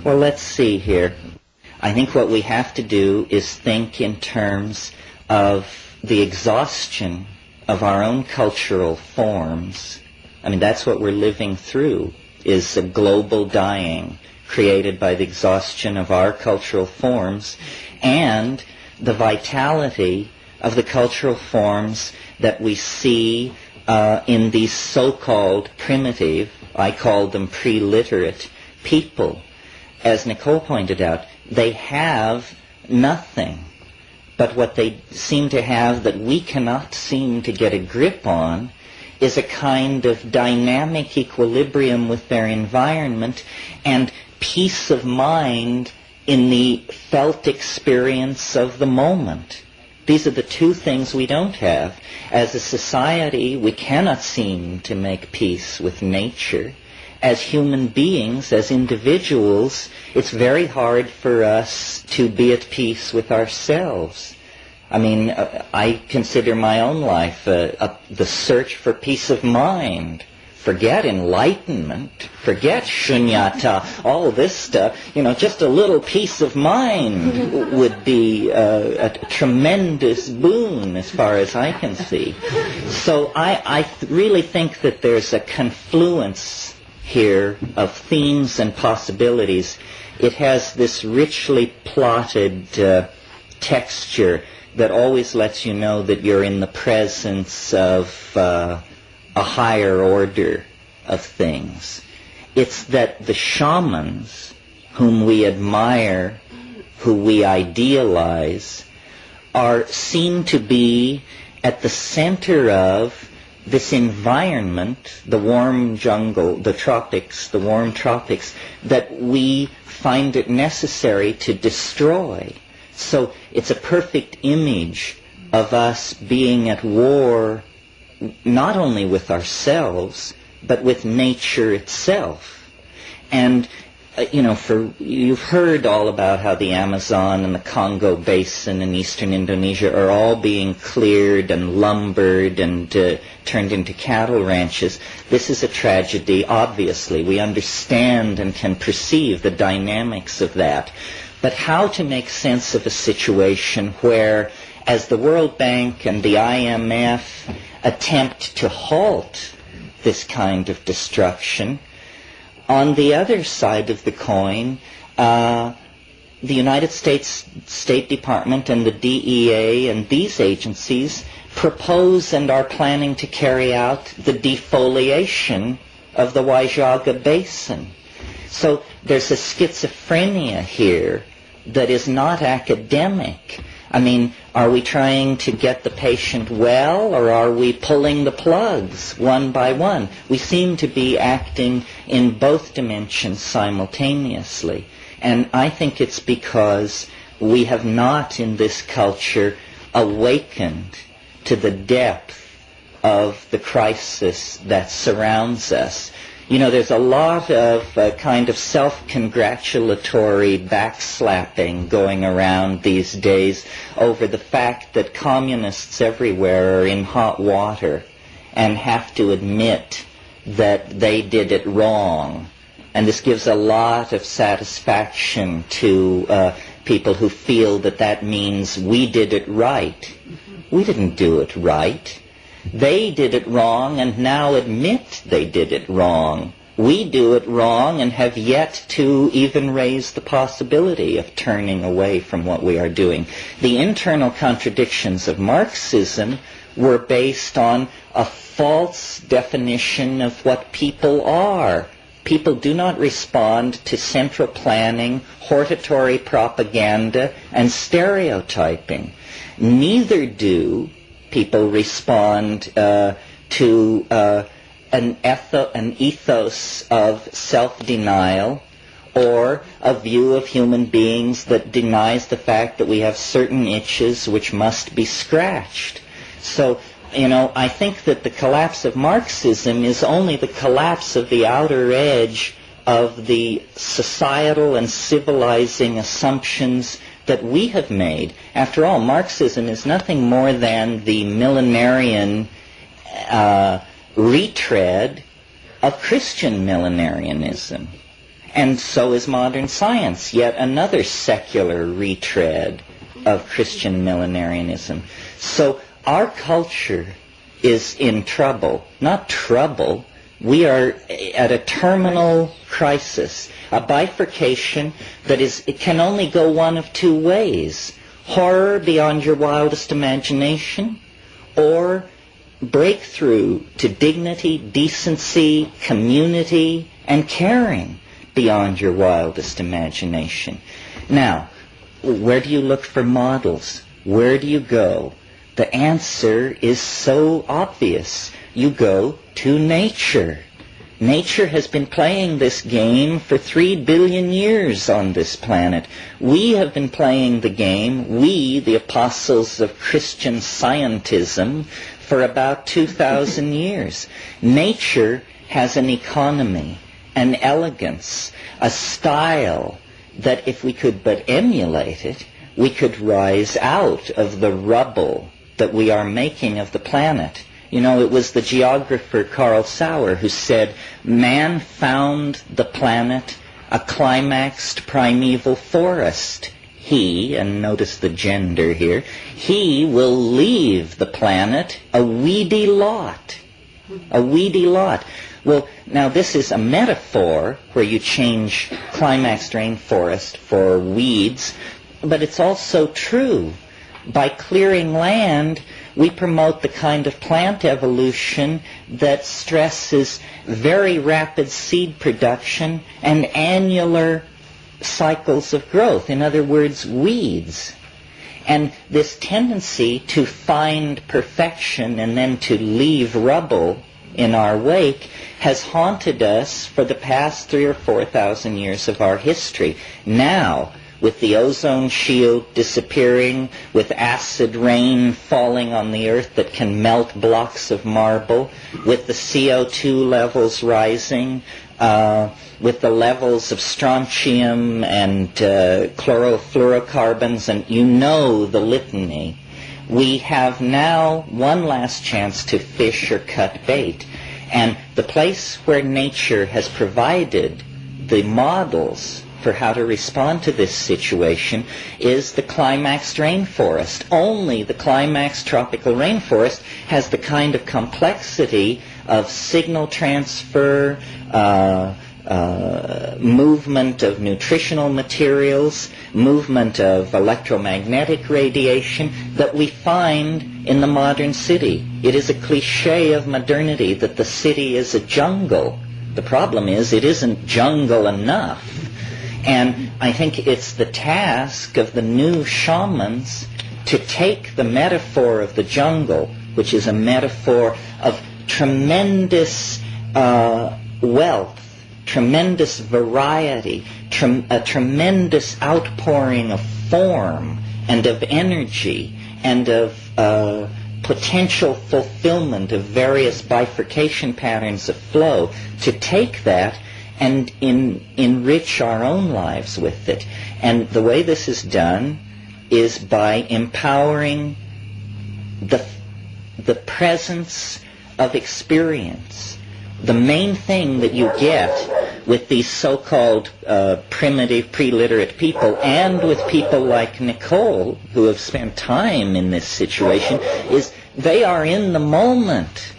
Well, let's see here. I think what we have to do is think in terms of the exhaustion of our own cultural forms. I mean, that's what we're living through, is a global dying created by the exhaustion of our cultural forms and the vitality of the cultural forms that we see in these so-called primitive, I call them pre-literate, people. As Nicole pointed out, they have nothing. But what they seem to have that we cannot seem to get a grip on is a kind of dynamic equilibrium with their environment and peace of mind in the felt experience of the moment. These are the two things we don't have. As a society, we cannot seem to make peace with nature. As human beings, as individuals, it's very hard for us to be at peace with ourselves. I mean, I consider my own life the search for peace of mind. Forget enlightenment, forget shunyata, all this stuff. You know, just a little peace of mind would be a tremendous boon as far as I can see. So I really think that there's a confluence here of themes and possibilities. It has this richly plotted texture that always lets you know that you're in the presence of a higher order of things. It's that the shamans whom we admire, who we idealize, seem to be at the center of this environment, the warm jungle, the tropics, the warm tropics, that we find it necessary to destroy. So it's a perfect image of us being at war not only with ourselves, but with nature itself. And, you've heard all about how the Amazon and the Congo Basin in eastern Indonesia are all being cleared and lumbered and turned into cattle ranches. This is a tragedy, obviously. We understand and can perceive the dynamics of that. But how to make sense of a situation where, as the World Bank and the IMF attempt to halt this kind of destruction, on the other side of the coin, the United States State Department and the DEA and these agencies propose and are planning to carry out the defoliation of the Waijaga Basin. So there's a schizophrenia here that is not academic. I mean, are we trying to get the patient well, or are we pulling the plugs one by one? We seem to be acting in both dimensions simultaneously. And I think it's because we have not in this culture awakened to the depth of the crisis that surrounds us. You know, there's a lot of kind of self-congratulatory backslapping going around these days over the fact that communists everywhere are in hot water and have to admit that they did it wrong. And this gives a lot of satisfaction to people who feel that that means we did it right. We didn't do it right. They did it wrong and now admit they did it wrong. We do it wrong and have yet to even raise the possibility of turning away from what we are doing. The internal contradictions of Marxism were based on a false definition of what people are. People do not respond to central planning, hortatory propaganda, and stereotyping. Neither do people respond to an ethos of self-denial or a view of human beings that denies the fact that we have certain itches which must be scratched. So, I think that the collapse of Marxism is only the collapse of the outer edge of the societal and civilizing assumptions that we have made. After all, Marxism is nothing more than the millenarian retread of Christian millenarianism. And so is modern science, yet another secular retread of Christian millenarianism. So our culture is in trouble. Not trouble. We are at a terminal crisis, a bifurcation that it can only go one of two ways. Horror beyond your wildest imagination, or breakthrough to dignity, decency, community, and caring beyond your wildest imagination. Now, where do you look for models? Where do you go? The answer is so obvious. You go to nature. Nature has been playing this game for 3 billion years on this planet. We have been playing the game, we, the apostles of Christian scientism, for about 2,000 years. Nature has an economy, an elegance, a style that if we could but emulate it, we could rise out of the rubble that we are making of the planet. You know, it was the geographer Carl Sauer who said, man found the planet a climaxed primeval forest. He, and notice the gender here, he will leave the planet a weedy lot. A weedy lot. Well, now this is a metaphor where you change climaxed rainforest for weeds, but it's also true. By clearing land, we promote the kind of plant evolution that stresses very rapid seed production and annular cycles of growth. In other words, weeds. And this tendency to find perfection and then to leave rubble in our wake has haunted us for the past 3,000 or 4,000 years of our history. Now, with the ozone shield disappearing, with acid rain falling on the earth that can melt blocks of marble, with the CO2 levels rising, with the levels of strontium and chlorofluorocarbons, and you know the litany, we have now one last chance to fish or cut bait. And the place where nature has provided the models for how to respond to this situation is the climaxed rainforest. Only the climaxed tropical rainforest has the kind of complexity of signal transfer, movement of nutritional materials, movement of electromagnetic radiation that we find in the modern city. It is a cliche of modernity that the city is a jungle. The problem is it isn't jungle enough. And I think it's the task of the new shamans to take the metaphor of the jungle, which is a metaphor of tremendous wealth, tremendous variety, a tremendous outpouring of form and of energy and of potential fulfillment of various bifurcation patterns of flow, to take that and enrich our own lives with it. And the way this is done is by empowering the presence of experience. The main thing that you get with these so-called primitive, pre-literate people, and with people like Nicole, who have spent time in this situation, is they are in the moment.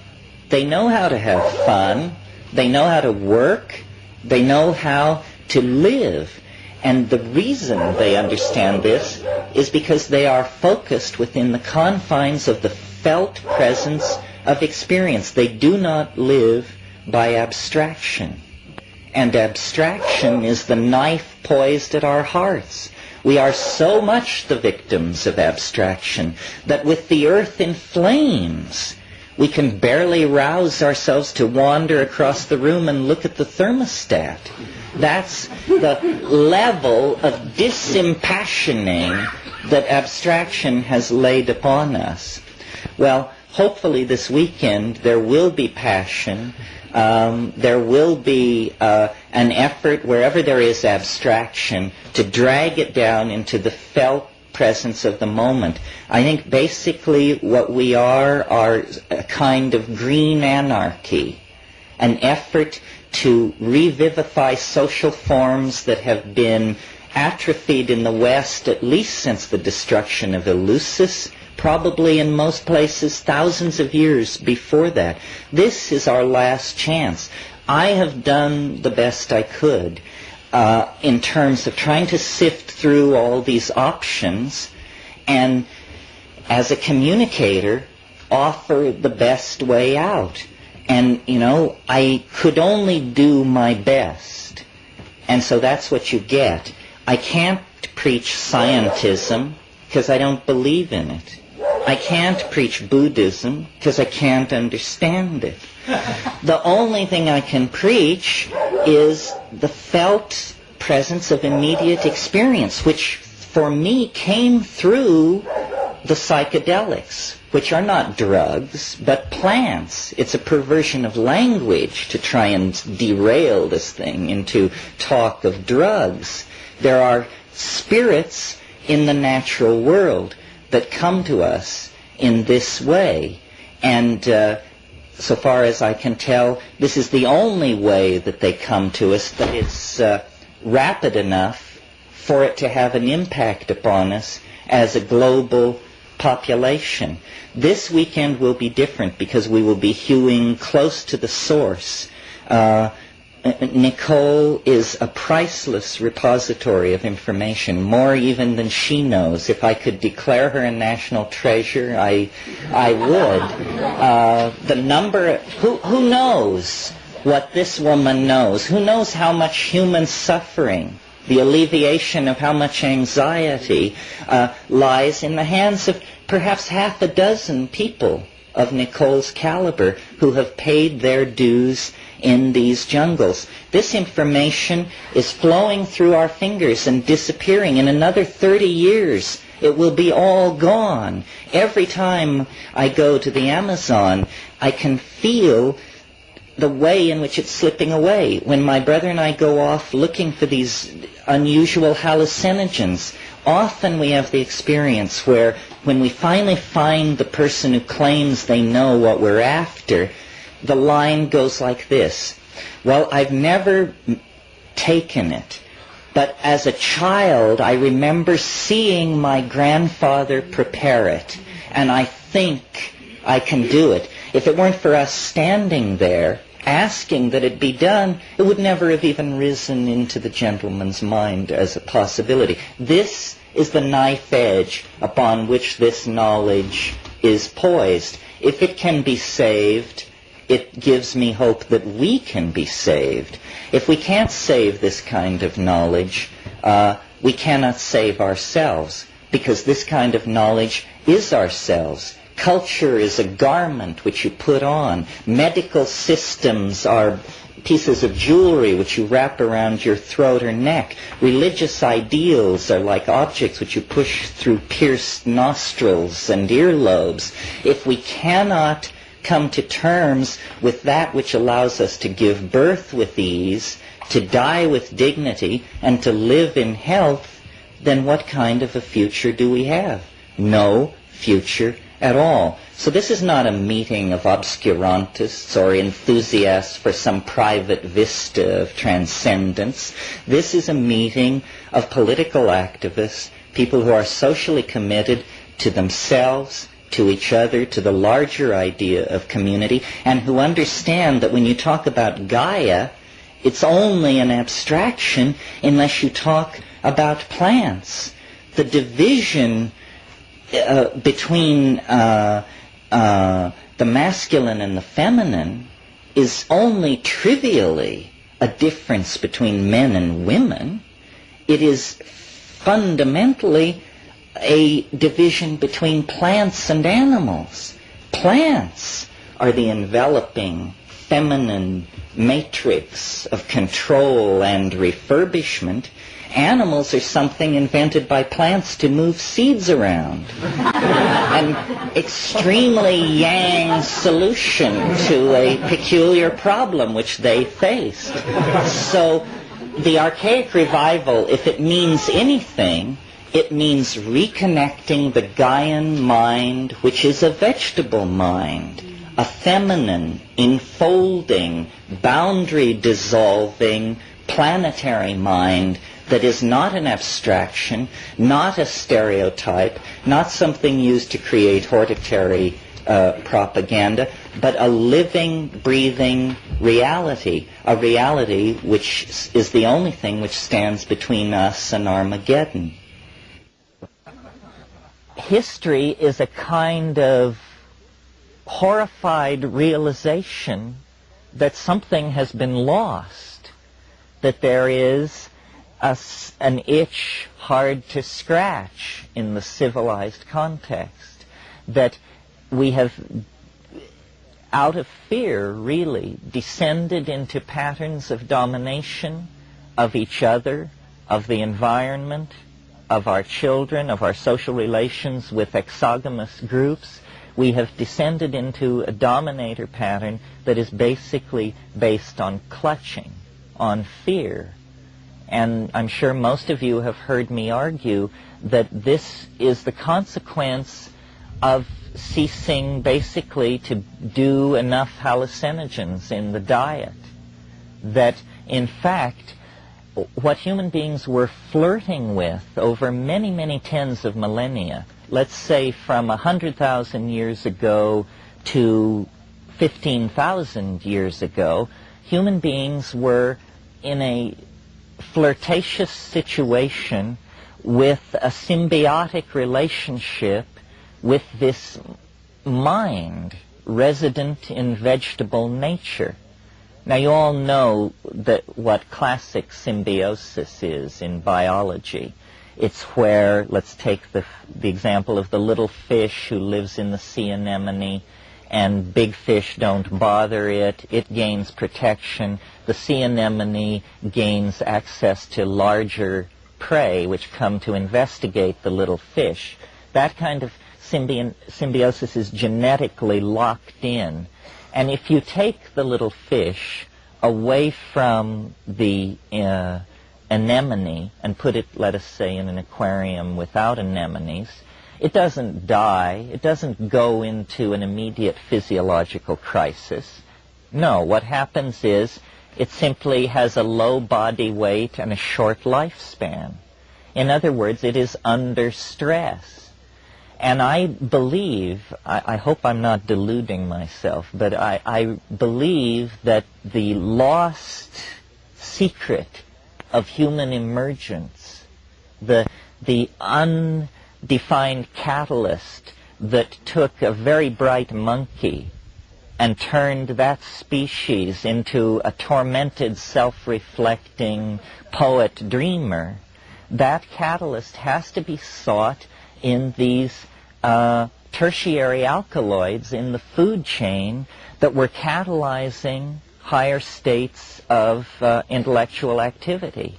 They know how to have fun. They know how to work. They know how to live. And the reason they understand this is because they are focused within the confines of the felt presence of experience. They do not live by abstraction. And abstraction is the knife poised at our hearts. We are so much the victims of abstraction that with the earth in flames, we can barely rouse ourselves to wander across the room and look at the thermostat. That's the level of disimpassioning that abstraction has laid upon us. Well, hopefully this weekend there will be passion. There will be an effort wherever there is abstraction to drag it down into the felt presence of the moment. I think basically what we are a kind of green anarchy, an effort to revivify social forms that have been atrophied in the West at least since the destruction of Eleusis, probably in most places thousands of years before that. This is our last chance. I have done the best I could in terms of trying to sift through all these options and, as a communicator, offer the best way out. And, I could only do my best. And so that's what you get. I can't preach scientism because I don't believe in it. I can't preach Buddhism because I can't understand it. The only thing I can preach is the felt presence of immediate experience, which for me came through the psychedelics, which are not drugs, but plants. It's a perversion of language to try and derail this thing into talk of drugs. There are spirits in the natural world that come to us in this way. And so far as I can tell, this is the only way that they come to us, that it's rapid enough for it to have an impact upon us as a global population. This weekend will be different because we will be hewing close to the source. Nicole is a priceless repository of information, more even than she knows. If I could declare her a national treasure, I would. The number, who knows what this woman knows? Who knows how much human suffering, the alleviation of how much anxiety lies in the hands of perhaps half a dozen people of Nicole's caliber who have paid their dues in these jungles. This information is flowing through our fingers and disappearing. In another 30 years, it will be all gone. Every time I go to the Amazon, I can feel the way in which it's slipping away. When my brother and I go off looking for these unusual hallucinogens, often we have the experience where when we finally find the person who claims they know what we're after, the line goes like this. Well, I've never taken it, but as a child I remember seeing my grandfather prepare it, and I think I can do it. If it weren't for us standing there asking that it be done, it would never have even risen into the gentleman's mind as a possibility. This is the knife edge upon which this knowledge is poised. If it can be saved, it gives me hope that we can be saved. If we can't save this kind of knowledge, we cannot save ourselves, because this kind of knowledge is ourselves. Culture is a garment which you put on. Medical systems are pieces of jewelry which you wrap around your throat or neck. Religious ideals are like objects which you push through pierced nostrils and earlobes. If we cannot come to terms with that which allows us to give birth with ease, to die with dignity, and to live in health, then what kind of a future do we have? No future at all. So this is not a meeting of obscurantists or enthusiasts for some private vista of transcendence. This is a meeting of political activists, people who are socially committed to themselves, to each other, to the larger idea of community, and who understand that when you talk about Gaia, it's only an abstraction unless you talk about plants. The division between the masculine and the feminine is only trivially a difference between men and women. It is fundamentally a division between plants and animals. Plants are the enveloping feminine matrix of control and refurbishment. Animals are something invented by plants to move seeds around. An extremely yang solution to a peculiar problem which they faced. So the archaic revival, if it means anything, it means reconnecting the Gaian mind, which is a vegetable mind, a feminine, enfolding, boundary-dissolving, planetary mind that is not an abstraction, not a stereotype, not something used to create hortatory propaganda, but a living, breathing reality, a reality which is the only thing which stands between us and Armageddon. History is a kind of horrified realization that something has been lost, that there is an itch hard to scratch in the civilized context, that we have, out of fear, really, descended into patterns of domination of each other, of the environment, of our children, of our social relations with exogamous groups. We have descended into a dominator pattern that is basically based on clutching, on fear. And I'm sure most of you have heard me argue that this is the consequence of ceasing basically to do enough hallucinogens in the diet. That, in fact, what human beings were flirting with over many, many tens of millennia, let's say from 100,000 years ago to 15,000 years ago, human beings were in a flirtatious situation with a symbiotic relationship with this mind resident in vegetable nature. Now, you all know that what classic symbiosis is in biology. It's where, let's take the example of the little fish who lives in the sea anemone, and big fish don't bother it. It gains protection. The sea anemone gains access to larger prey, which come to investigate the little fish. That kind of symbiosis is genetically locked in. And if you take the little fish away from the anemone and put it, let us say, in an aquarium without anemones, it doesn't die. It doesn't go into an immediate physiological crisis. No, what happens is it simply has a low body weight and a short lifespan. In other words, it is under stress. And I believe, I hope I'm not deluding myself, but I believe that the lost secret of human emergence, the undefined catalyst that took a very bright monkey and turned that species into a tormented, self-reflecting poet-dreamer, that catalyst has to be sought in these tertiary alkaloids in the food chain that were catalyzing higher states of intellectual activity.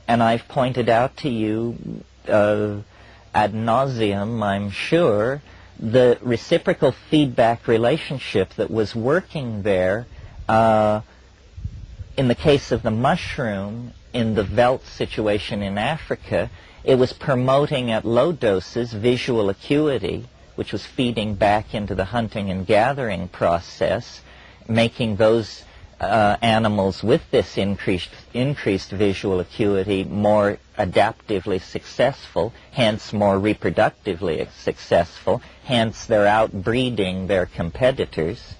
And I've pointed out to you ad nauseum, I'm sure, the reciprocal feedback relationship that was working there in the case of the mushroom in the veldt situation in Africa. It was promoting at low doses visual acuity, which was feeding back into the hunting and gathering process, making those animals with this increased visual acuity more adaptively successful, hence more reproductively successful, hence they're outbreeding their competitors.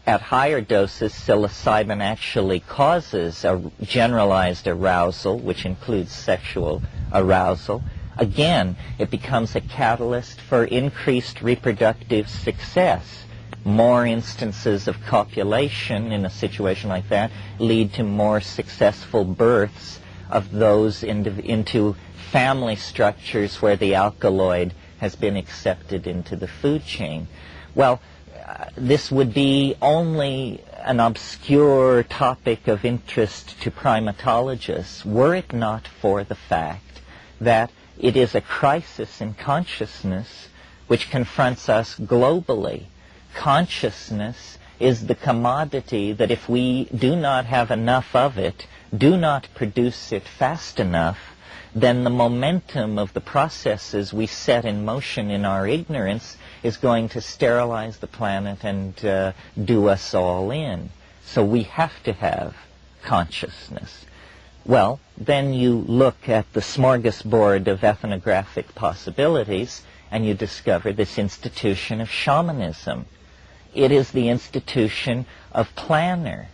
At higher doses, psilocybin actually causes a generalized arousal, which includes sexual arousal. Again, it becomes a catalyst for increased reproductive success. More instances of copulation in a situation like that lead to more successful births of those into family structures where the alkaloid has been accepted into the food chain. Well, this would be only an obscure topic of interest to primatologists were it not for the fact that it is a crisis in consciousness which confronts us globally. Consciousness is the commodity that if we do not have enough of it, do not produce it fast enough, then the momentum of the processes we set in motion in our ignorance is going to sterilize the planet and do us all in. So we have to have consciousness. Well, then you look at the smorgasbord of ethnographic possibilities and you discover this institution of shamanism. It is the institution of planner,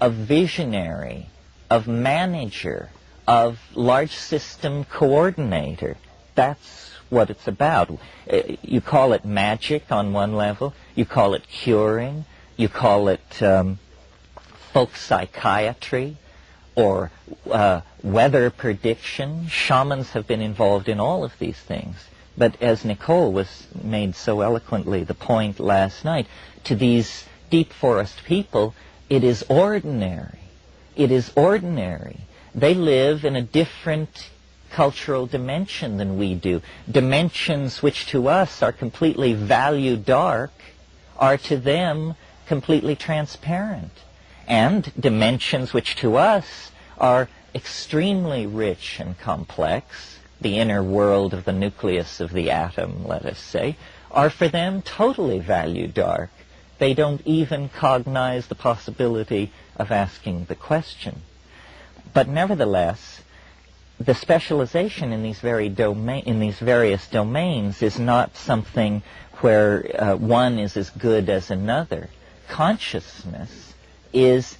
of visionary, of manager, of large system coordinator. That's what it's about. You call it magic on one level, you call it curing, you call it folk psychiatry, or weather prediction. Shamans have been involved in all of these things. But as Nicole made so eloquently the point last night, to these deep forest people, it is ordinary. It is ordinary. They live in a different cultural dimension than we do. Dimensions which to us are completely value dark are to them completely transparent. And dimensions which to us are extremely rich and complex, the inner world of the nucleus of the atom, let us say, are for them totally value dark. They don't even cognize the possibility of asking the question. But nevertheless, the specialization in these various domains is not something where one is as good as another. Consciousness is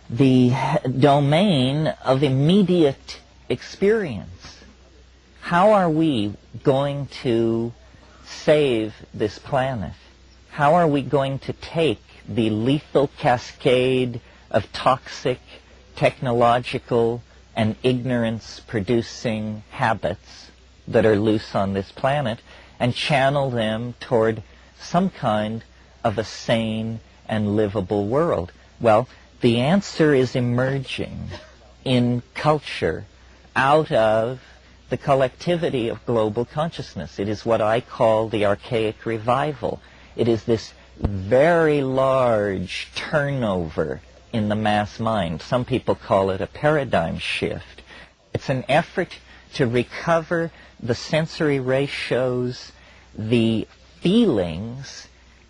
the domain of immediate experience. How are we going to save this planet? How are we going to take the lethal cascade of toxic, technological, and ignorance-producing habits that are loose on this planet and channel them toward some kind of a sane and livable world? Well, the answer is emerging in culture out of the collectivity of global consciousness. It is what I call the archaic revival. It is this very large turnover in the mass mind. Some people call it a paradigm shift. It's an effort to recover the sensory ratios, the feelings,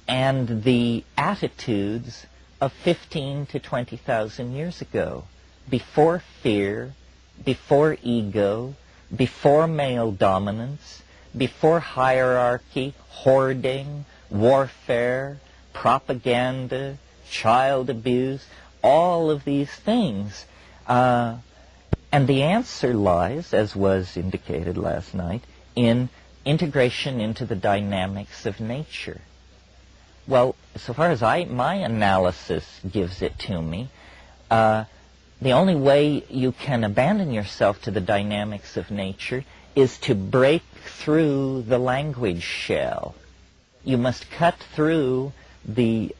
and the attitudes of 15 to 20,000 years ago, before fear, before ego, before male dominance, before hierarchy, hoarding, warfare, propaganda, child abuse, all of these things. And the answer lies, as was indicated last night, in integration into the dynamics of nature. Well, so far as my analysis gives it to me, the only way you can abandon yourself to the dynamics of nature is to break through the language shell. You must cut through the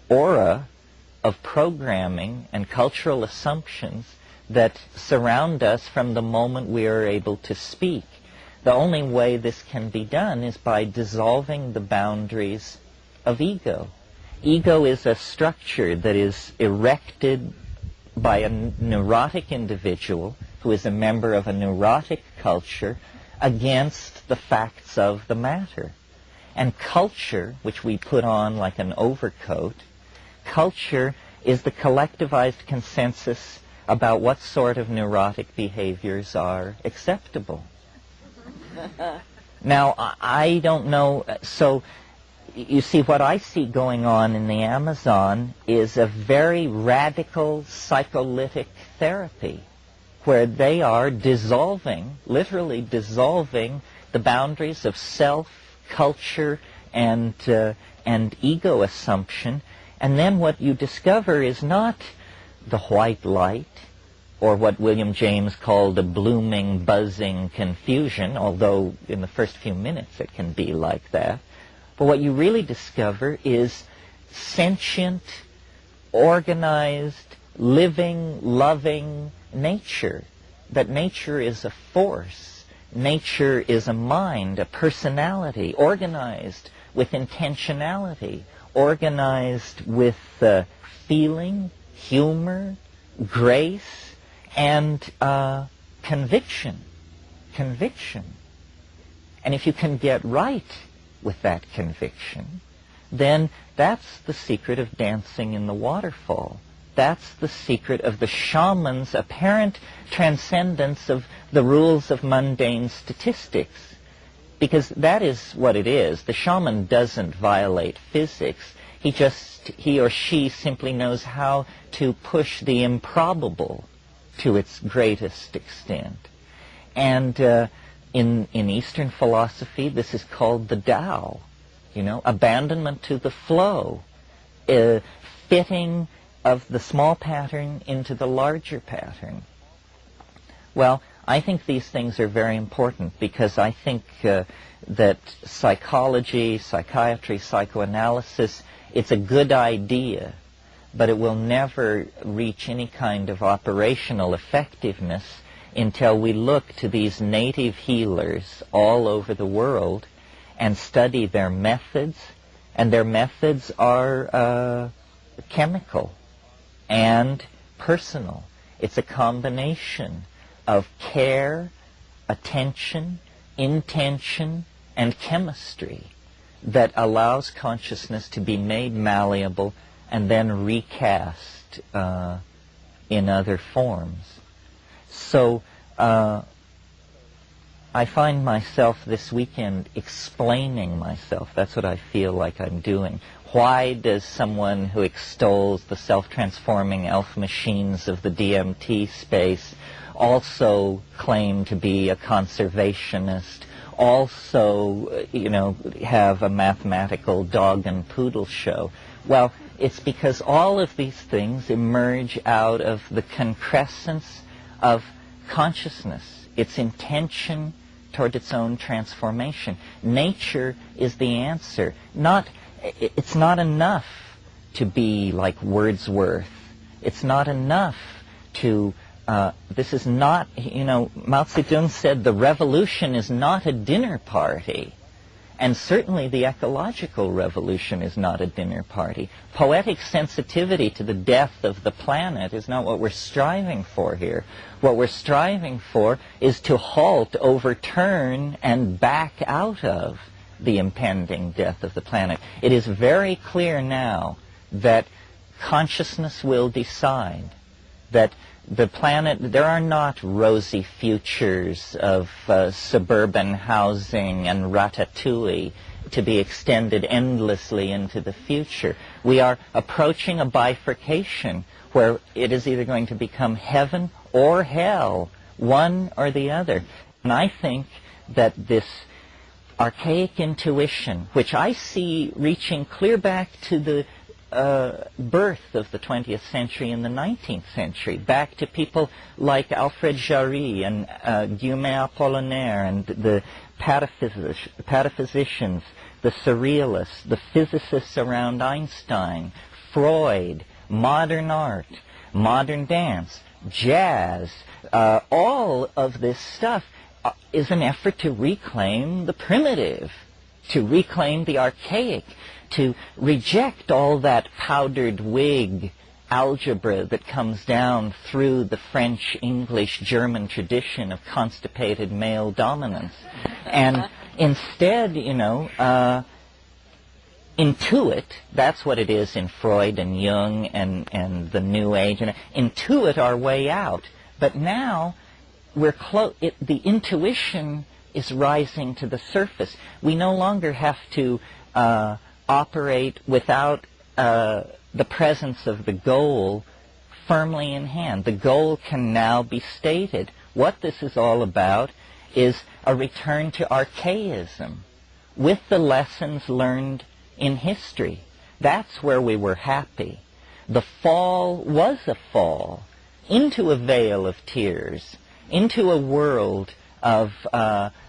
aura of programming and cultural assumptions that surround us from the moment we are able to speak. The only way this can be done is by dissolving the boundaries of ego. Ego is a structure that is erected by a neurotic individual who is a member of a neurotic culture against the facts of the matter. And culture, which we put on like an overcoat, culture is the collectivized consensus about what sort of neurotic behaviors are acceptable. Now, I don't know, so you see, what I see going on in the Amazon is a very radical psycholytic therapy where they are dissolving, literally dissolving, the boundaries of self, culture, and ego assumption. And then what you discover is not the white light, or what William James called a blooming, buzzing confusion, although in the first few minutes it can be like that. But what you really discover is sentient, organized, living, loving nature. That nature is a force. Nature is a mind, a personality, organized with intentionality, organized with feeling, humor, grace, and conviction. Conviction. And if you can get right with that conviction, then that's the secret of dancing in the waterfall. That's the secret of the shaman's apparent transcendence of the rules of mundane statistics. Because that is what it is. The shaman doesn't violate physics. He or she simply knows how to push the improbable to its greatest extent. And in Eastern philosophy, this is called the Tao, abandonment to the flow, fitting of the small pattern into the larger pattern. Well, I think these things are very important because I think that psychology, psychiatry, psychoanalysis, it's a good idea, but it will never reach any kind of operational effectiveness until we look to these native healers all over the world and study their methods, and their methods are chemical and personal. It's a combination of care, attention, intention, and chemistry that allows consciousness to be made malleable and then recast in other forms. So I find myself this weekend explaining myself. That's what I feel like I'm doing. Why does someone who extols the self-transforming elf machines of the DMT space also claim to be a conservationist, also, have a mathematical dog and poodle show? Well, it's because all of these things emerge out of the concrescence of consciousness, its intention toward its own transformation. Nature is the answer. It's not enough to be like Wordsworth. It's not enough to, this is not, Mao Zedong said the revolution is not a dinner party. And certainly the ecological revolution is not a dinner party. Poetic sensitivity to the death of the planet is not what we're striving for here. What we're striving for is to halt, overturn, and back out of the impending death of the planet. It is very clear now that consciousness will decide that the planet, there are not rosy futures of suburban housing and ratatouille to be extended endlessly into the future. We are approaching a bifurcation where it is either going to become heaven or hell, one or the other. And I think that this archaic intuition, which I see reaching clear back to the birth of the 20th century and the 19th century, back to people like Alfred Jarry and Guillaume Apollinaire and the pataphysicians, the surrealists, the physicists around Einstein, Freud, modern art, modern dance, jazz, all of this stuff is an effort to reclaim the primitive, to reclaim the archaic, to reject all that powdered wig algebra that comes down through the French, English, German tradition of constipated male dominance. And instead, intuit, that's what it is in Freud and Jung and the New Age, and intuit our way out. But now we're the intuition is rising to the surface. We no longer have to operate without the presence of the goal firmly in hand. The goal can now be stated. What this is all about is a return to archaism with the lessons learned in history. That's where we were happy. The fall was a fall into a veil of tears, into a world of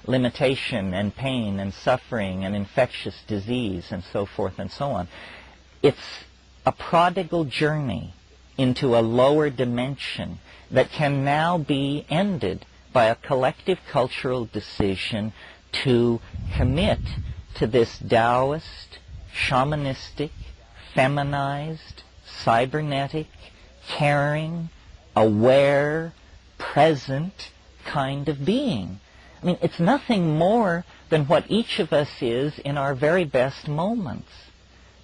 limitation and pain and suffering and infectious disease and so forth and so on. It's a prodigal journey into a lower dimension that can now be ended by a collective cultural decision to commit to this Taoist, shamanistic, feminized, cybernetic, caring, aware, present kind of being. I mean, it's nothing more than what each of us is in our very best moments.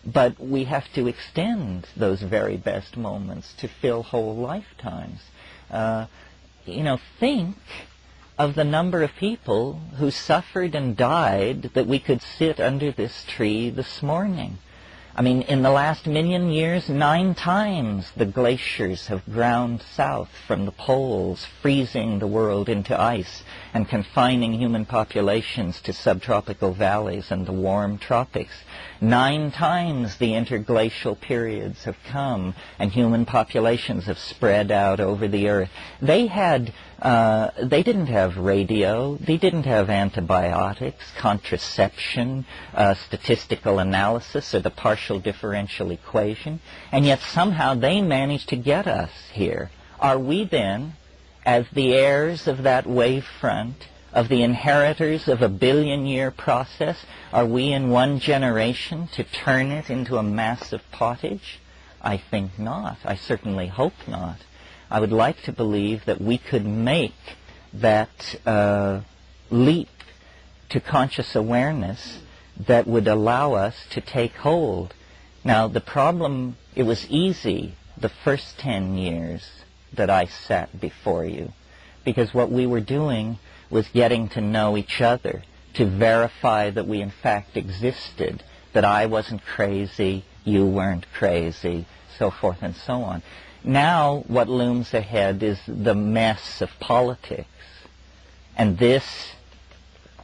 But we have to extend those very best moments to fill whole lifetimes. Think of the number of people who suffered and died that we could sit under this tree this morning. I mean, in the last 1,000,000 years, 9 times the glaciers have ground south from the poles, freezing the world into ice and confining human populations to subtropical valleys and the warm tropics. 9 times the interglacial periods have come and human populations have spread out over the earth. They didn't have radio, they didn't have antibiotics, contraception, statistical analysis, or the partial differential equation, and yet somehow they managed to get us here. Are we then, as the heirs of that wave front, of the inheritors of a billion-year process, are we in one generation to turn it into a massive pottage? I think not. I certainly hope not. I would like to believe that we could make that leap to conscious awareness that would allow us to take hold. Now, the problem, it was easy the first 10 years that I sat before you, because what we were doing was getting to know each other, to verify that we in fact existed, that I wasn't crazy, you weren't crazy, so forth and so on. Now what looms ahead is the mess of politics. And this,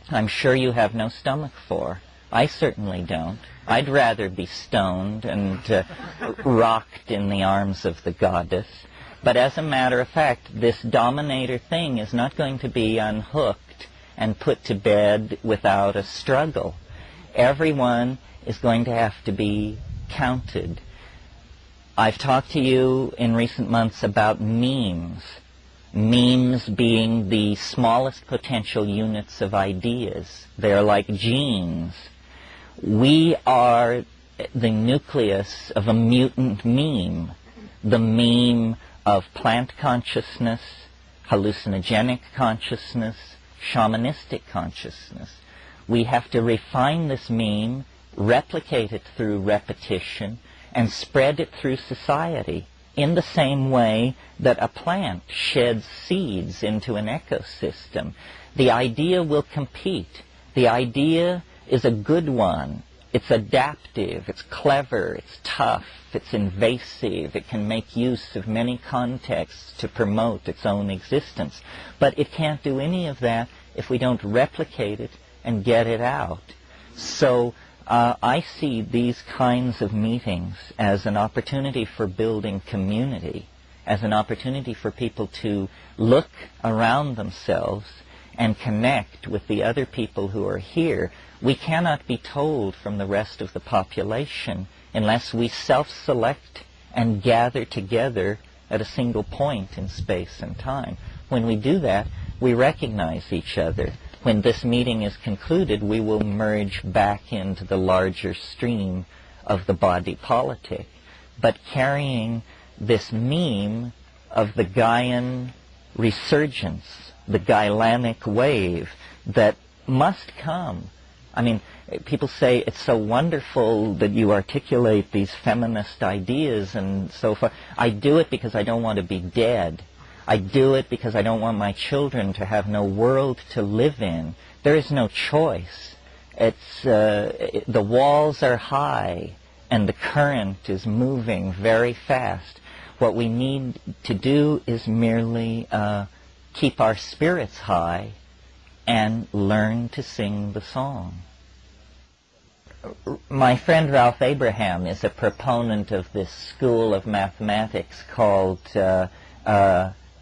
I'm sure you have no stomach for. I certainly don't. I'd rather be stoned and rocked in the arms of the goddess. But as a matter of fact, this dominator thing is not going to be unhooked and put to bed without a struggle. Everyone is going to have to be counted. I've talked to you in recent months about memes. Memes being the smallest potential units of ideas. They're like genes. We are the nucleus of a mutant meme. The meme of plant consciousness, hallucinogenic consciousness, shamanistic consciousness. We have to refine this meme, replicate it through repetition, and spread it through society in the same way that a plant sheds seeds into an ecosystem. The idea will compete. The idea is a good one. It's adaptive, it's clever, it's tough, it's invasive, it can make use of many contexts to promote its own existence. But it can't do any of that if we don't replicate it and get it out. So I see these kinds of meetings as an opportunity for building community, as an opportunity for people to look around themselves and connect with the other people who are here. We cannot be told from the rest of the population unless we self-select and gather together at a single point in space and time. When we do that, we recognize each other. When this meeting is concluded, we will merge back into the larger stream of the body politic, but carrying this meme of the Gaian resurgence, the Gailanic wave that must come. I mean, people say it's so wonderful that you articulate these feminist ideas and so forth. I do it because I don't want to be dead. I do it because I don't want my children to have no world to live in. There is no choice. The walls are high and the current is moving very fast. What we need to do is merely keep our spirits high and learn to sing the song. My friend Ralph Abraham is a proponent of this school of mathematics called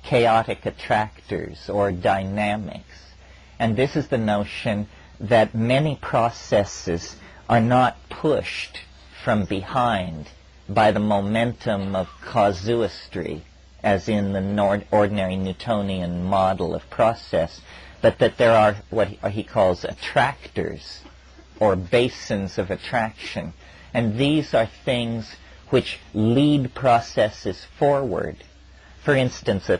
chaotic attractors or dynamics. And this is the notion that many processes are not pushed from behind by the momentum of casuistry, as in the ordinary Newtonian model of process, but that there are what he calls attractors, or basins of attraction. And these are things which lead processes forward. For instance, a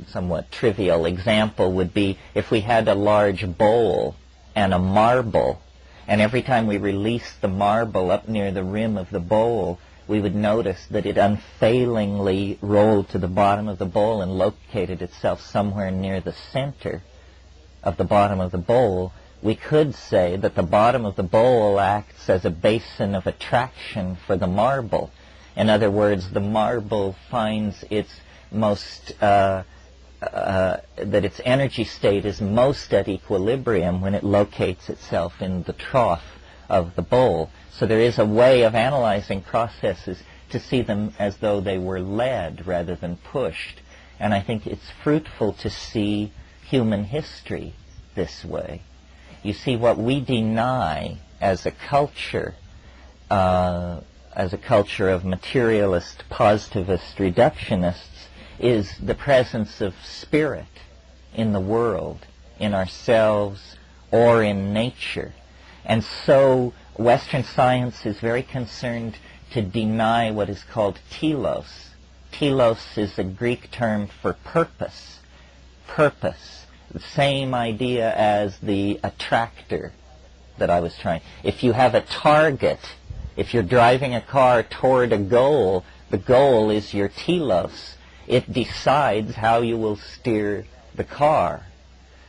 somewhat trivial example would be if we had a large bowl and a marble, and every time we released the marble up near the rim of the bowl, we would notice that it unfailingly rolled to the bottom of the bowl and located itself somewhere near the center of the bottom of the bowl, we could say that the bottom of the bowl acts as a basin of attraction for the marble. In other words, the marble finds its most, that its energy state is most at equilibrium when it locates itself in the trough of the bowl. So there is a way of analyzing processes to see them as though they were led rather than pushed. And I think it's fruitful to see human history this way. You see, what we deny as a culture of materialist, positivist reductionists, is the presence of spirit in the world, in ourselves, or in nature. And so Western science is very concerned to deny what is called telos. Telos is a Greek term for purpose. Purpose. The same idea as the attractor that I was trying. If you have a target, if you're driving a car toward a goal, the goal is your telos. It decides how you will steer the car.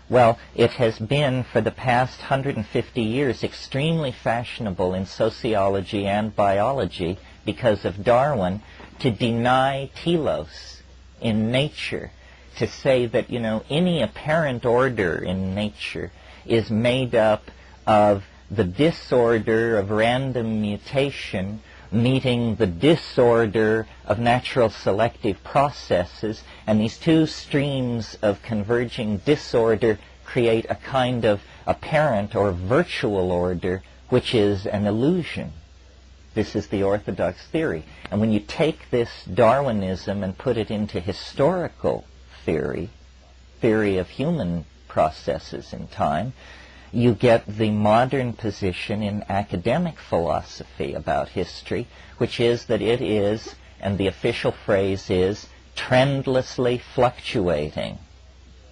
Well, it has been for the past 150 years extremely fashionable in sociology and biology because of Darwin to deny telos in nature, to say that, any apparent order in nature is made up of the disorder of random mutation meeting the disorder of natural selective processes, and these two streams of converging disorder create a kind of apparent or virtual order, which is an illusion. This is the orthodox theory. And when you take this Darwinism and put it into historical theory of human processes in time, you get the modern position in academic philosophy about history, which is that it is, and the official phrase is, trendlessly fluctuating.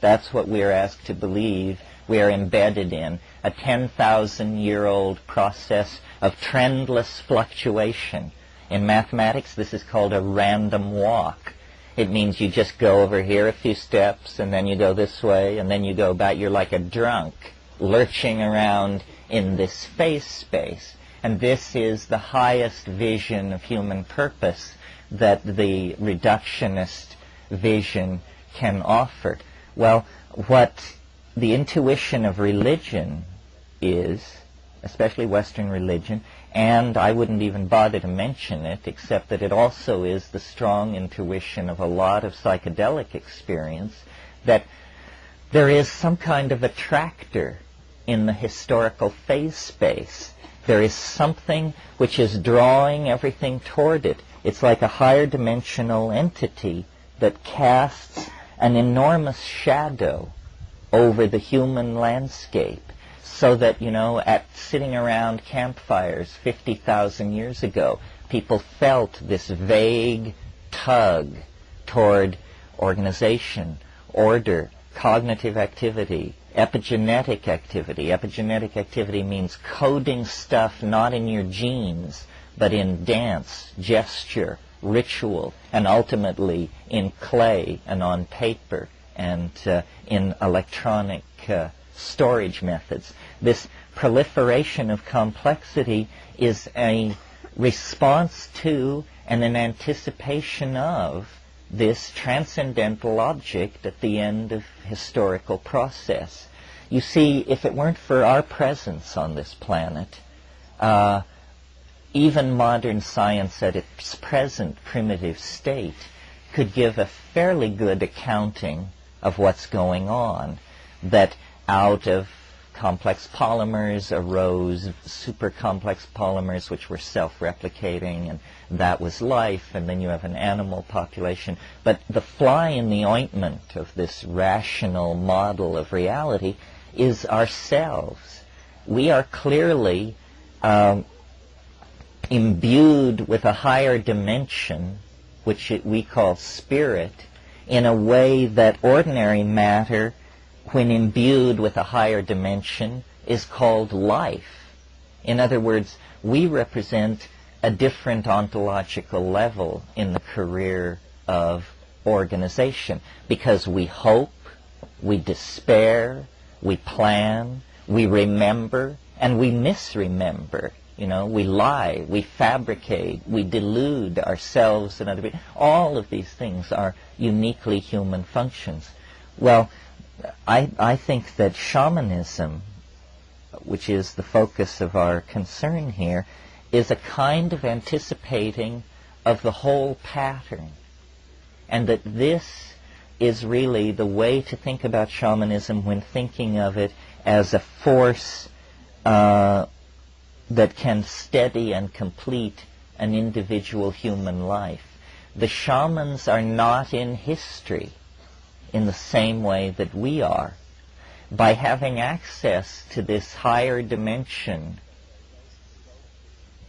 That's what we are asked to believe we are embedded in, a 10,000-year-old process of trendless fluctuation. In mathematics, this is called a random walk. It means you just go over here a few steps, and then you go this way, and then you go back. You're like a drunk, lurching around in this phase space. And this is the highest vision of human purpose that the reductionist vision can offer. Well, what the intuition of religion is, especially Western religion, and I wouldn't even bother to mention it, except that it also is the strong intuition of a lot of psychedelic experience, that there is some kind of attractor in the historical phase space. There is something which is drawing everything toward it. It's like a higher dimensional entity that casts an enormous shadow over the human landscape, so that, at sitting around campfires 50,000 years ago, people felt this vague tug toward organization, order, cognitive activity, epigenetic activity. Epigenetic activity means coding stuff not in your genes, but in dance, gesture, ritual, and ultimately in clay and on paper and in electronic storage methods. This proliferation of complexity is a response to and an anticipation of this transcendental object at the end of historical process. You see, if it weren't for our presence on this planet, even modern science at its present primitive state could give a fairly good accounting of what's going on, that out of complex polymers arose super complex polymers which were self-replicating, and that was life, and then you have an animal population. But the fly in the ointment of this rational model of reality is ourselves. We are clearly imbued with a higher dimension, which we call spirit, in a way that ordinary matter, when imbued with a higher dimension, is called life. In other words, we represent a different ontological level in the career of organization because we hope, we despair, we plan, we remember, and we misremember. You know, we lie, we fabricate, we delude ourselves and other people. All of these things are uniquely human functions. Well, I think that shamanism, which is the focus of our concern here, is a kind of anticipating of the whole pattern. And that this is really the way to think about shamanism when thinking of it as a force that can steady and complete an individual human life. The shamans are not in history in the same way that we are. By having access to this higher dimension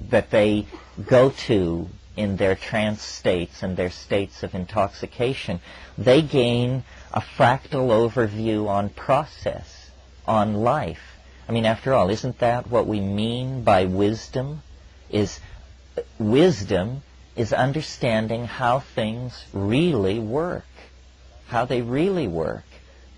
that they go to in their trance states and their states of intoxication, they gain a fractal overview on process, on life. I mean, after all, isn't that what we mean by wisdom? Wisdom is understanding how things really work, how they really work.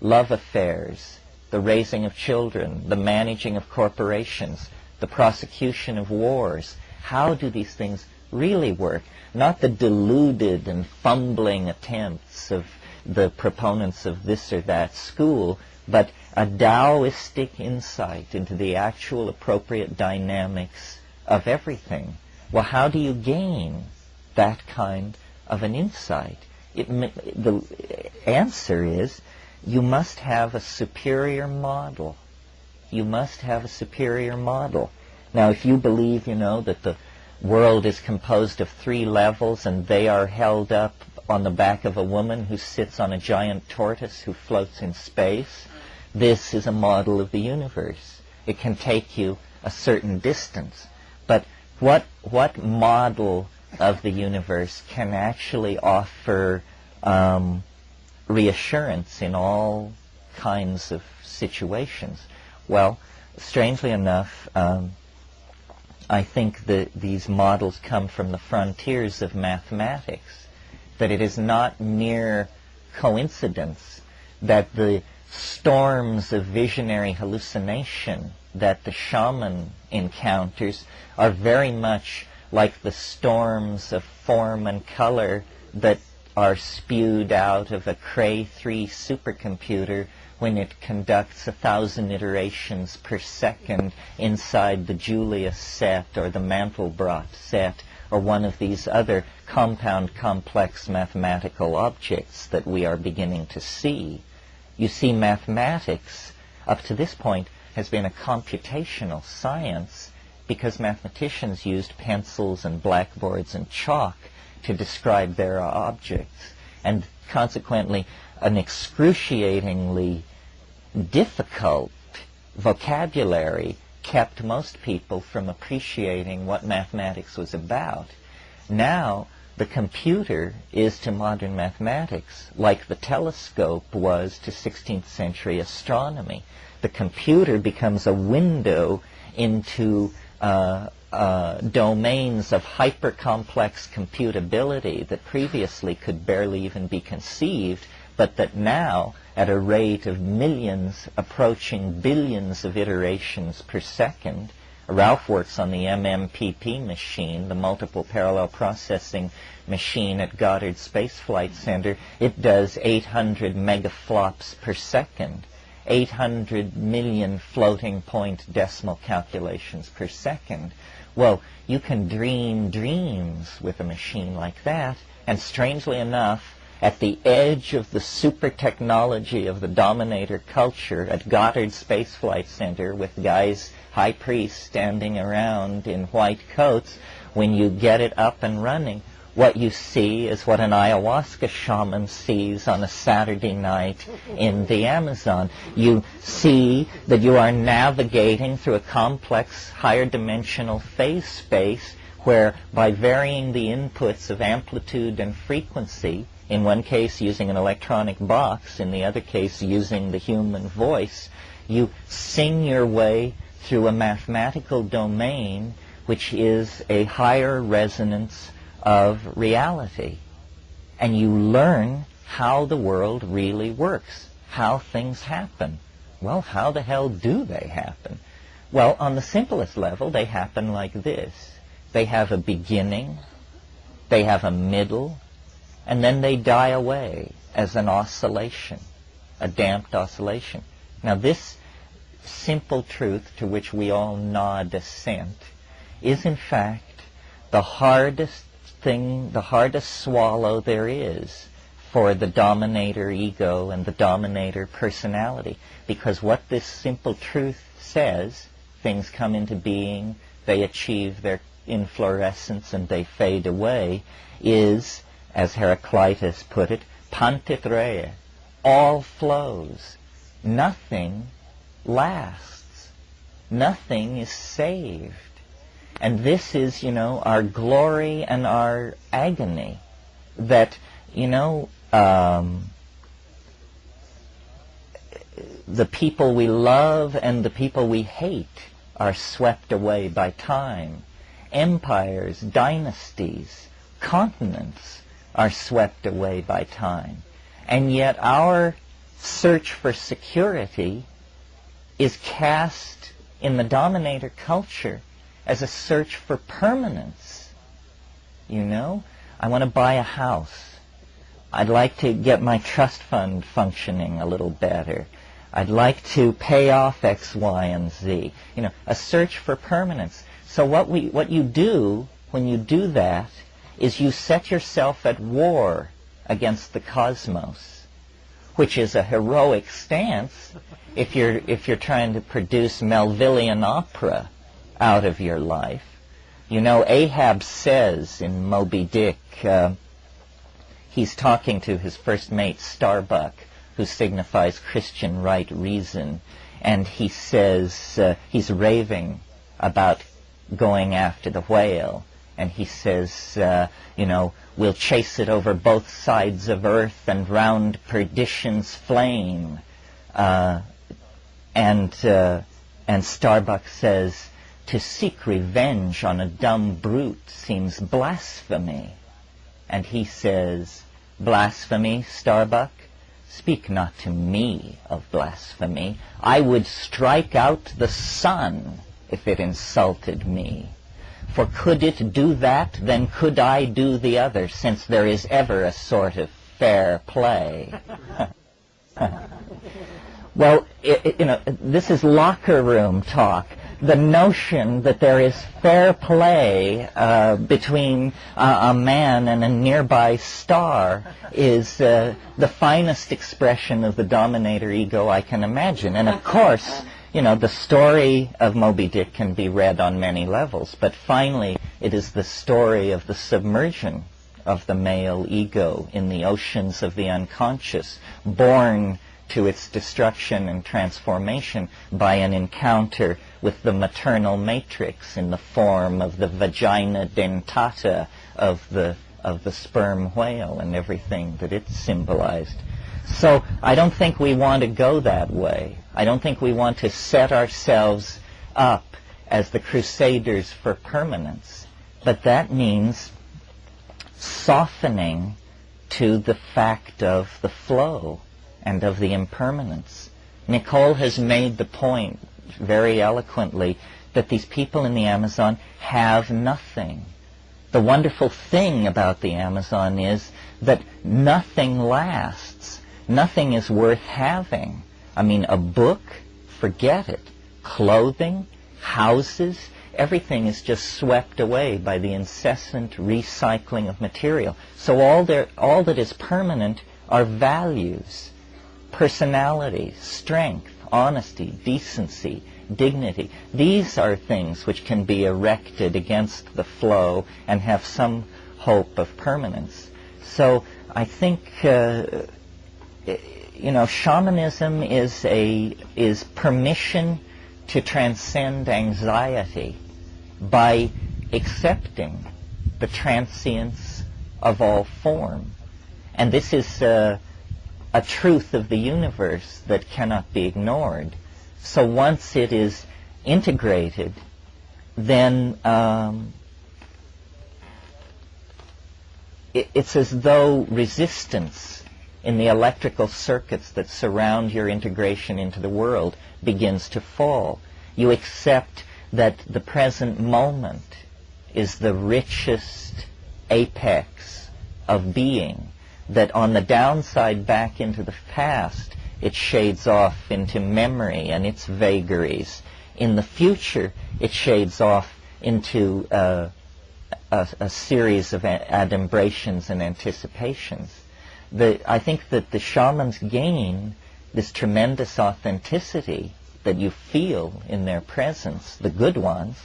Love affairs, the raising of children, the managing of corporations, the prosecution of wars. How do these things really work? Not the deluded and fumbling attempts of the proponents of this or that school, but a Taoistic insight into the actual appropriate dynamics of everything. Well, how do you gain that kind of an insight? The answer is you must have a superior model. You must have a superior model. Now, if you believe, that the world is composed of 3 levels and they are held up on the back of a woman who sits on a giant tortoise who floats in space, this is a model of the universe. It can take you a certain distance. But what model of the universe can actually offer reassurance in all kinds of situations? Well, strangely enough, I think that these models come from the frontiers of mathematics, that it is not mere coincidence that the storms of visionary hallucination that the shaman encounters are very much like the storms of form and color that are spewed out of a Cray 3 supercomputer when it conducts 1,000 iterations per second inside the Julius set or the Mandelbrot set or one of these other compound complex mathematical objects that we are beginning to see. You see, mathematics, up to this point, has been a computational science because mathematicians used pencils and blackboards and chalk to describe their objects. And consequently, an excruciatingly difficult vocabulary kept most people from appreciating what mathematics was about. Now, the computer is to modern mathematics like the telescope was to 16th century astronomy. The computer becomes a window into domains of hyper-complex computability that previously could barely even be conceived, but that now, at a rate of millions approaching billions of iterations per second, Ralph works on the MMPP machine, the multiple parallel processing machine at Goddard Space Flight Center. It does 800 megaflops per second, 800 million floating point decimal calculations per second. Well, you can dream dreams with a machine like that, and strangely enough, at the edge of the super technology of the dominator culture at Goddard Space Flight Center with guys, high priests standing around in white coats, when you get it up and running, what you see is what an ayahuasca shaman sees on a Saturday night in the Amazon. You see that you are navigating through a complex, higher dimensional phase space where, by varying the inputs of amplitude and frequency in one case using an electronic box, in the other case using the human voice, you sing your way through a mathematical domain which is a higher resonance of reality. And you learn how the world really works, how things happen. Well, how the hell do they happen? Well, on the simplest level, they happen like this. They have a beginning, they have a middle, and then they die away as an oscillation, a damped oscillation. Now, this simple truth to which we all nod assent is, in fact, the hardest thing, the hardest swallow there is for the dominator ego and the dominator personality. Because what this simple truth says, things come into being, they achieve their inflorescence and they fade away, is, as Heraclitus put it, pantitreye, all flows. Nothing lasts. Nothing is saved. And this is, our glory and our agony, that, the people we love and the people we hate are swept away by time. Empires, dynasties, continents are swept away by time. And yet our search for security is cast in the dominator culture as a search for permanence. I want to buy a house. I'd like to get my trust fund functioning a little better. I'd like to pay off X, Y, and Z. A search for permanence. So what you do when you do that is you set yourself at war against the cosmos, which is a heroic stance if you're trying to produce Melvillian opera out of your life. Ahab says in Moby Dick, he's talking to his first mate, Starbuck, who signifies Christian right reason, and he says, he's raving about going after the whale, and he says, we'll chase it over both sides of earth and round perdition's flame. And Starbuck says, to seek revenge on a dumb brute seems blasphemy. And he says, blasphemy, Starbuck? Speak not to me of blasphemy. I would strike out the sun if it insulted me. For could it do that, then could I do the other, since there is ever a sort of fair play. Well, this is locker room talk. The notion that there is fair play between a man and a nearby star is the finest expression of the dominator ego I can imagine. And of course, the story of Moby Dick can be read on many levels, but finally it is the story of the submersion of the male ego in the oceans of the unconscious, born to its destruction and transformation by an encounter with the maternal matrix in the form of the vagina dentata of the sperm whale and everything that it symbolized. So I don't think we want to go that way. I don't think we want to set ourselves up as the crusaders for permanence. But that means softening to the fact of the flow and of the impermanence. Nicole has made the point very eloquently that these people in the Amazon have nothing. The wonderful thing about the Amazon is that nothing lasts. Nothing is worth having. I mean, a book, forget it. Clothing, houses, everything is just swept away by the incessant recycling of material. So all that is permanent are values, personality, strength, honesty, decency, dignity. These are things which can be erected against the flow and have some hope of permanence. So I think, shamanism is permission to transcend anxiety by accepting the transience of all form. And this is a truth of the universe that cannot be ignored. So once it is integrated, then it's as though resistance in the electrical circuits that surround your integration into the world begins to fall. You accept that the present moment is the richest apex of being, that on the downside back into the past, it shades off into memory and its vagaries. In the future, it shades off into a series of adumbrations and anticipations. I think that the shamans gain this tremendous authenticity that you feel in their presence, the good ones,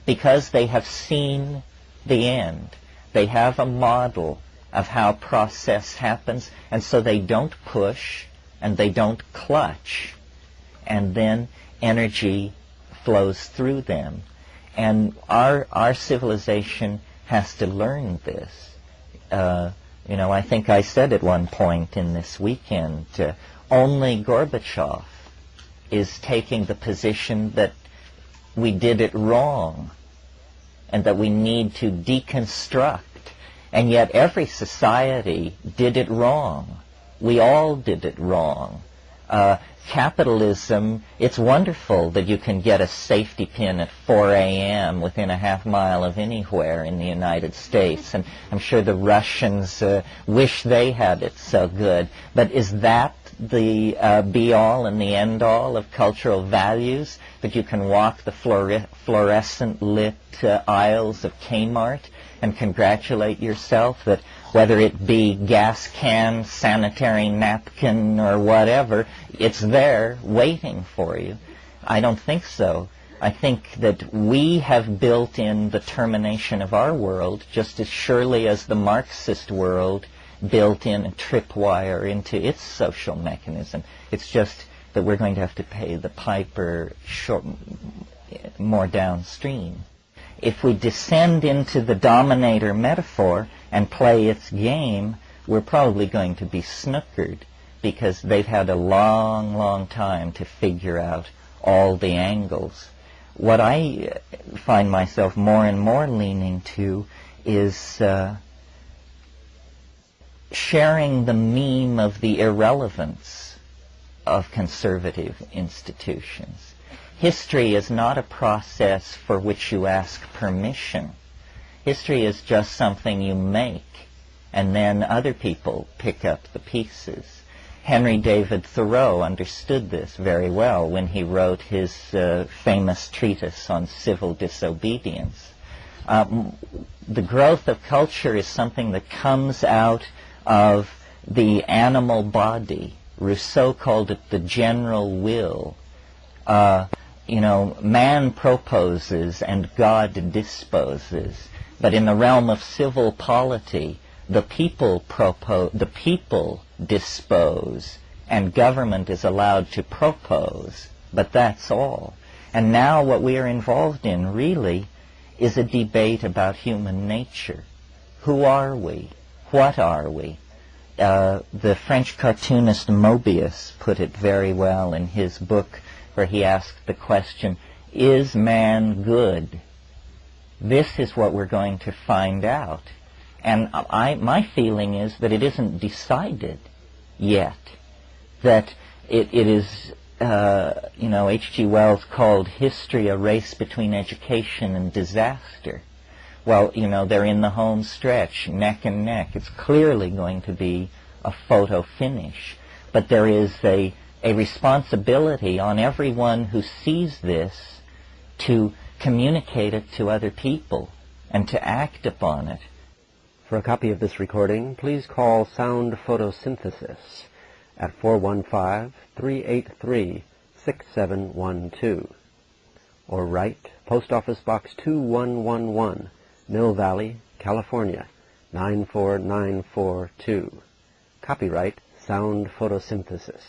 because they have seen the end. They have a model of how process happens, and so they don't push and they don't clutch, and then energy flows through them. And our civilization has to learn this. I think I said at one point in this weekend, only Gorbachev is taking the position that we did it wrong and that we need to deconstruct. And yet every society did it wrong. We all did it wrong. Capitalism, it's wonderful that you can get a safety pin at 4 a.m. within a half mile of anywhere in the United States. And I'm sure the Russians wish they had it so good. But is that the be-all and the end-all of cultural values, that you can walk the fluorescent lit aisles of Kmart and congratulate yourself that whether it be gas can, sanitary napkin, or whatever, it's there waiting for you? I don't think so. I think that we have built in the termination of our world just as surely as the Marxist world built in a tripwire into its social mechanism. It's just that we're going to have to pay the piper more downstream. If we descend into the dominator metaphor and play its game, we're probably going to be snookered, because they've had a long, long time to figure out all the angles. What I find myself more and more leaning to is sharing the meme of the irrelevance of conservative institutions. History is not a process for which you ask permission. History is just something you make, and then other people pick up the pieces. Henry David Thoreau understood this very well when he wrote his famous treatise on civil disobedience. The growth of culture is something that comes out of the animal body. Rousseau called it the general will. Man proposes and God disposes. But in the realm of civil polity, the people dispose, and government is allowed to propose. But that's all. And now what we are involved in, really, is a debate about human nature. Who are we? What are we? The French cartoonist Mobius put it very well in his book, where he asked the question, is man good? This is what we're going to find out. And my feeling is that it isn't decided yet. That it is, H.G. Wells called history a race between education and disaster. Well, they're in the home stretch, neck and neck. It's clearly going to be a photo finish. But there is a responsibility on everyone who sees this to communicate it to other people and to act upon it. For a copy of this recording, please call Sound Photosynthesis at 415-383-6712 or write Post Office Box 2111, Mill Valley, California, 94942. Copyright Sound Photosynthesis.